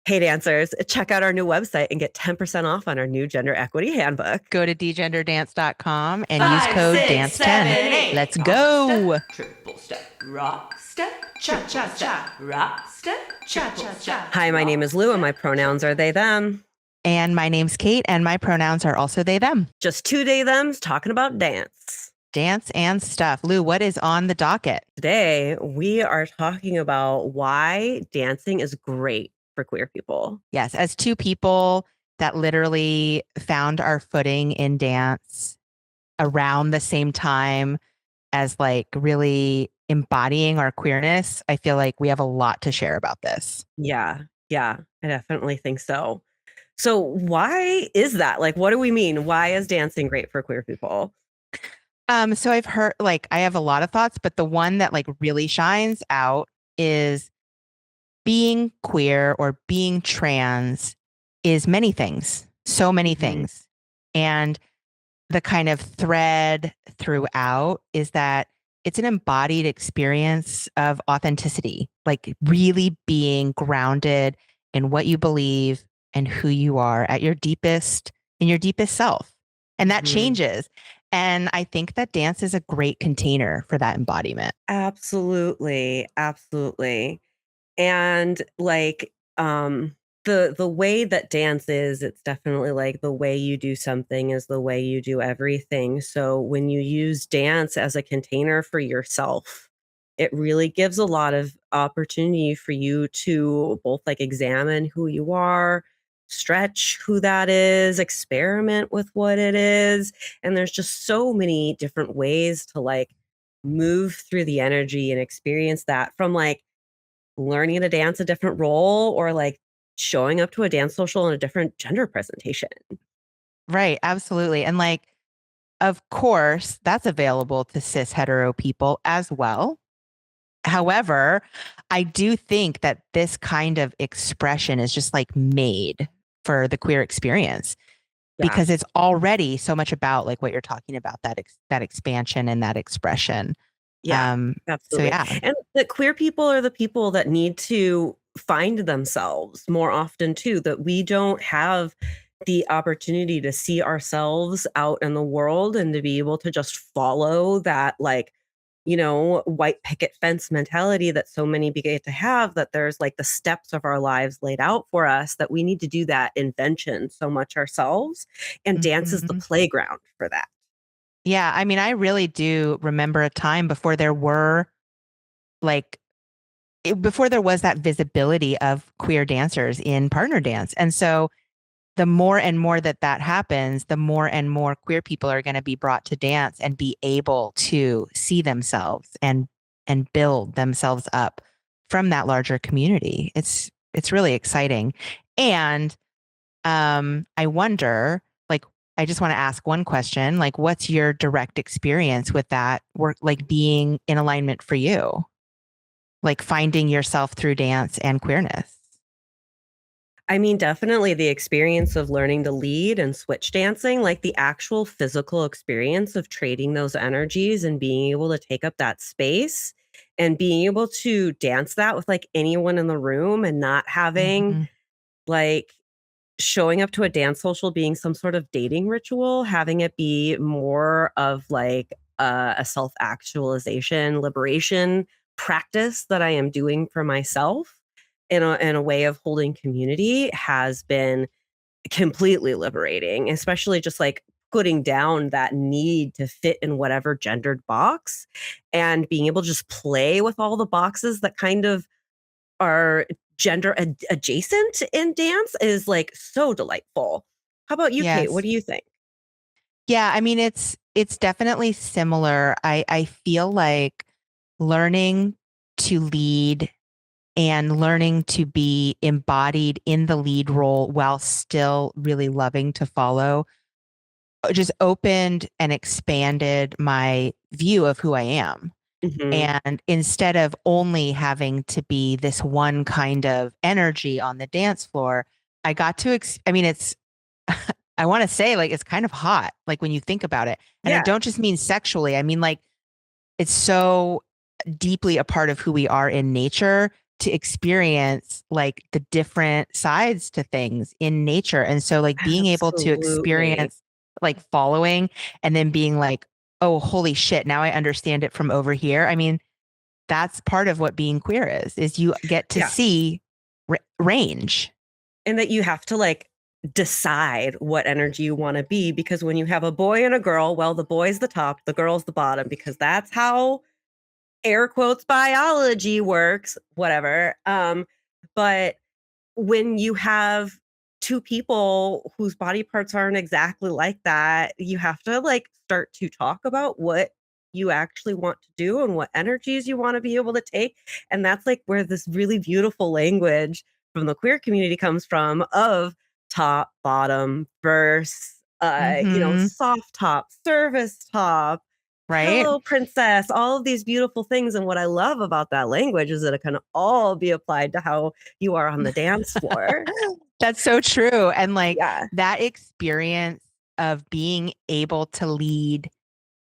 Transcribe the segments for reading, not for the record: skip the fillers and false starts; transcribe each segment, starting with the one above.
Hey dancers, check out our new website and get 10% off on our new gender equity handbook. Go to degenderdance.com and use Five, code six, DANCE10. 7, 8. Let's Rock go. step, triple step, rock step, cha cha cha, rock step, cha cha cha. Hi, my name is Lou and my pronouns are they, them. And my name's Kate and my pronouns are also they, them. Just 2 they, thems talking about dance. Dance and stuff. Lou, what is on the docket? Today, we are talking about why dancing is great for queer people. Yes, as two people that literally found our footing in dance around the same time as like really embodying our queerness, I feel like we have a lot to share about this. Yeah, I definitely think so. So why is that? Like, what do we mean? Why is dancing great for queer people? So I've heard, like, I have a lot of thoughts, but the one that like really shines out is being queer or being trans is many things, so many things. And the kind of thread throughout is that it's an embodied experience of authenticity, like really being grounded in what you believe and who you are at your deepest, in your deepest self. And that changes. And I think that dance is a great container for that embodiment. Absolutely. And like the way that dance is, it's definitely like the way you do something is the way you do everything. So when you use dance as a container for yourself, it really gives a lot of opportunity for you to both like examine who you are, stretch who that is, experiment with what it is. And there's just so many different ways to like move through the energy and experience that, from like learning to dance a different role or like showing up to a dance social in a different gender presentation. Right. Absolutely. And like, of course, that's available to cis hetero people as well. However, I do think that this kind of expression is just like made for the queer experience Yeah. because it's already so much about like what you're talking about, that expansion and that expression. Yeah, So absolutely. yeah. And the queer people are the people that need to find themselves more often too, that we don't have the opportunity to see ourselves out in the world and to be able to just follow that, like, white picket fence mentality that so many begin to have, that there's like the steps of our lives laid out for us, that we need to do that invention so much ourselves. And dance is the Mhm. playground for that. Yeah, I mean, I really do remember a time before there were like before there was that visibility of queer dancers in partner dance. And so the more and more that that happens, the more and more queer people are going to be brought to dance and be able to see themselves and build themselves up from that larger community. It's really exciting. And I wonder, like, I just want to ask one question, like, what's your direct experience with that work, like being in alignment for you, like finding yourself through dance and queerness? I mean, definitely the experience of learning to lead and switch dancing, like the actual physical experience of trading those energies and being able to take up that space and being able to dance that with like anyone in the room, and not having Mhm. like showing up to a dance social being some sort of dating ritual, having it be more of like a self actualization, liberation practice that I am doing for myself in a way of holding community, has been completely liberating, especially just like putting down that need to fit in whatever gendered box and being able to just play with all the boxes that kind of are gender adjacent in dance is like so delightful. How about you, Kate? What Yes. do you think? Yeah, I mean it's definitely similar. I feel like learning to lead and learning to be embodied in the lead role while still really loving to follow just opened and expanded my view of who I am. Hmm. And instead of only having to be this one kind of energy on the dance floor, I got to, I mean, it's, I want to say like it's kind of hot, like when you think about it. And I Yeah. don't just mean sexually, I mean like it's so deeply a part of who we are in nature to experience like the different sides to things in nature. And so like being able to Absolutely. experience like following and then being like, oh, holy shit, now I understand it from over here. I mean, that's part of what being queer is you get to Yeah. see range. And that you have to like decide what energy you want to be, because when you have a boy and a girl, well, the boy's the top, the girl's the bottom, because that's how air quotes biology works, whatever. But when you have two people whose body parts aren't exactly like that, you have to like start to talk about what you actually want to do and what energies you want to be able to take. And that's like where this really beautiful language from the queer community comes from of top, bottom, verse, Mm-hmm. soft top, service top, Right. pillow princess, all of these beautiful things. And what I love about that language is that it can all be applied to how you are on the dance floor. That's so true. And like Yeah. that experience of being able to lead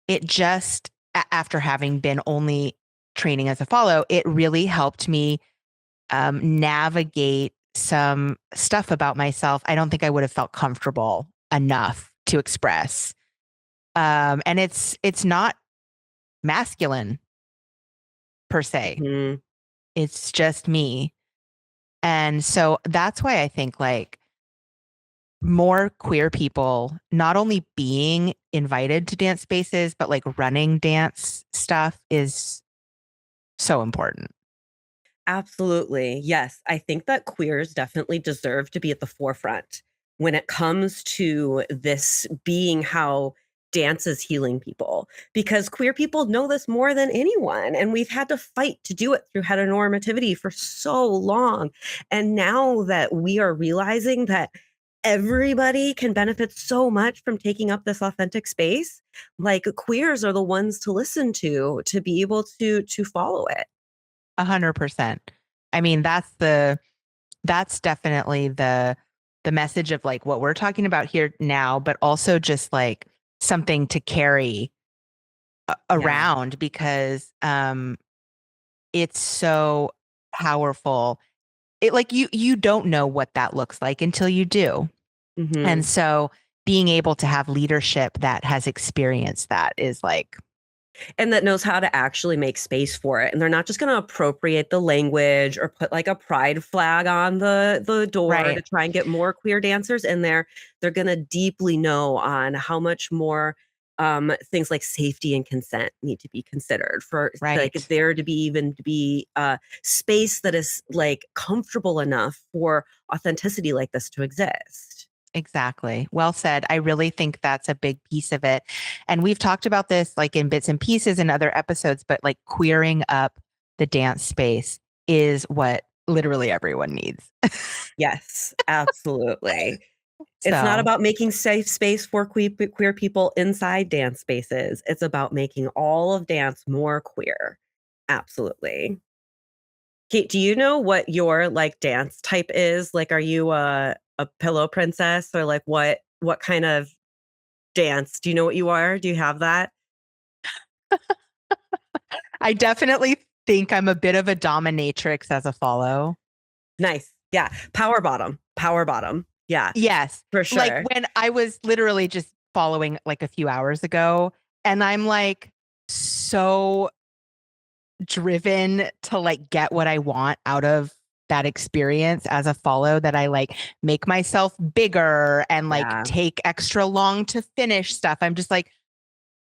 it just after having been only training as a follow, it really helped me navigate some stuff about myself. I don't think I would have felt comfortable enough to express. And it's not masculine per se. Mhm. It's just me. And so that's why I think like more queer people not only being invited to dance spaces, but like running dance stuff is so important. Absolutely. Yes. I think that queers definitely deserve to be at the forefront when it comes to this being how dance is healing people, because queer people know this more than anyone. And we've had to fight to do it through heteronormativity for so long. And now that we are realizing that everybody can benefit so much from taking up this authentic space, like queers are the ones to listen to be able to follow it. 100%. I mean, that's definitely the message of like what we're talking about here now, but also just like something to carry Yeah. around because it's so powerful. It like you don't know what that looks like until you do. And Mhm. so being able to have leadership that has experienced that is like And that knows how to actually make space for it, and they're not just gonna appropriate the language or put, like, a pride flag on the door to right, try and get more queer dancers in there. They're gonna deeply know on how much more, things like safety and consent need to be considered for, like, right. there to be even to be a space that is, like, comfortable enough for authenticity like this to exist. Exactly. Well said. I really think that's a big piece of it. And we've talked about this like in bits and pieces in other episodes, but like queering up the dance space is what literally everyone needs. Yes, absolutely. It's not So about making safe space for queer people inside dance spaces. It's about making all of dance more queer. Absolutely. Kate, do you know what your, like, dance type is? Like, are you a pillow princess, or, like, what kind of dance? Do you know what you are? Do you have that? I definitely think I'm a bit of a dominatrix as a follow. Nice. Yeah. Power bottom. Power bottom. Yeah, Yes. for Like sure. when I was literally just following like a few hours ago, and I'm like so driven to like get what I want out of that experience as a follow that I like make myself bigger and like Yeah. take extra long to finish stuff. I'm just like,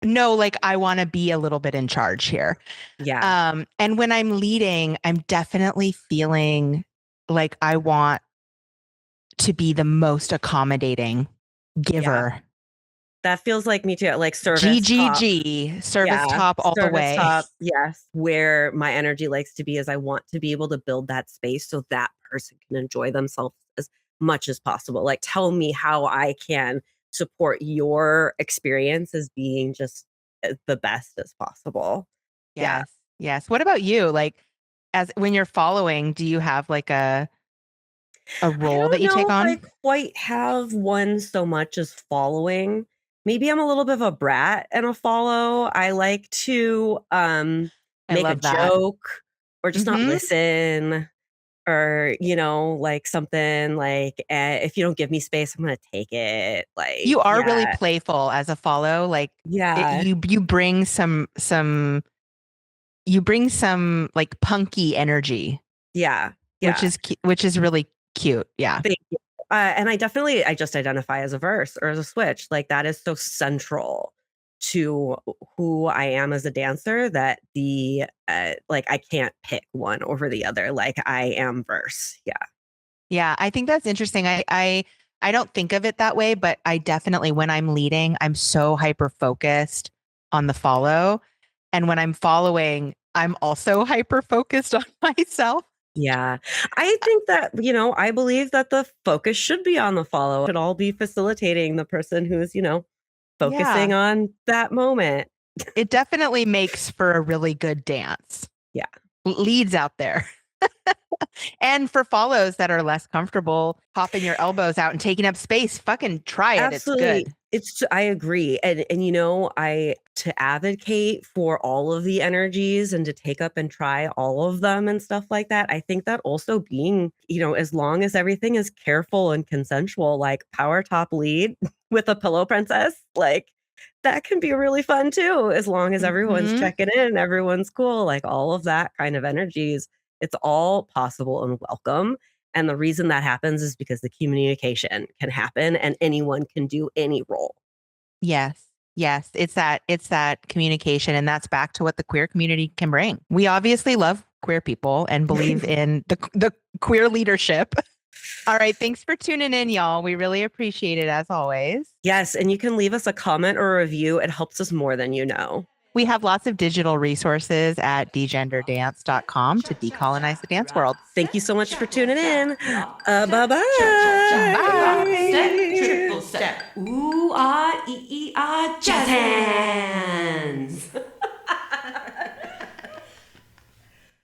no, like I want to be a little bit in charge here. Yeah. And when I'm leading, I'm definitely feeling like I want to be the most accommodating Yeah. giver. That feels like me too, like service top. GGG, service Yeah, top all the service way. top, yes, where my energy likes to be is I want to be able to build that space so that person can enjoy themselves as much as possible. Like, tell me how I can support your experience as being just, the best as possible. Yeah. Yes. Yes. What about you? Like as when you're following, do you have like a I role that don't you know take if I on? quite have one so much as following. Maybe I'm a little bit of a brat and a follow. I like to, I make a love that. joke. or just not listen, or, like something like, if you don't give me space, I'm going to take it. Like, You are really yeah, playful as a follow. Like yeah, you bring some like punky energy, yeah, which yeah. is really cute. Yeah. Thank you. And I just identify as a verse or as a switch. Like that is so central to who I am as a dancer that like I can't pick one over the other. Like I am verse. Yeah. Yeah, I think that's interesting. I don't think of it that way, but I definitely, when I'm leading, I'm so hyper focused on the follow. And when I'm following, I'm also hyper focused on myself. Yeah. I think that, I believe that the focus should be on the follow. It should all be facilitating the person who's, focusing Yeah, on that moment. it definitely makes for a really good dance. Yeah. Leads out there. And for follows that are less comfortable, popping your elbows out and taking up space, fucking try it. It's Absolutely. good. I agree. And I to advocate for all of the energies and to take up and try all of them and stuff like that. I think that also being, as long as everything is careful and consensual, like power top lead with a pillow princess, like that can be really fun too, as long as everyone's Mhm. checking in, everyone's cool, like all of that kind of energies. It's all possible and welcome. And the reason that happens is because the communication can happen and anyone can do any role. Yes. Yes, it's that communication, and that's back to what the queer community can bring. We obviously love queer people and believe in the queer leadership. All right, thanks for tuning in, y'all. We really appreciate it as always. Yes, and you can leave us a comment or a review. It helps us more than you know. We have lots of digital resources at degenderdance.com to decolonize the dance world. Thank you so much for tuning in. Bye-bye. Rock step, triple step. Ooh, ah, jazz hands.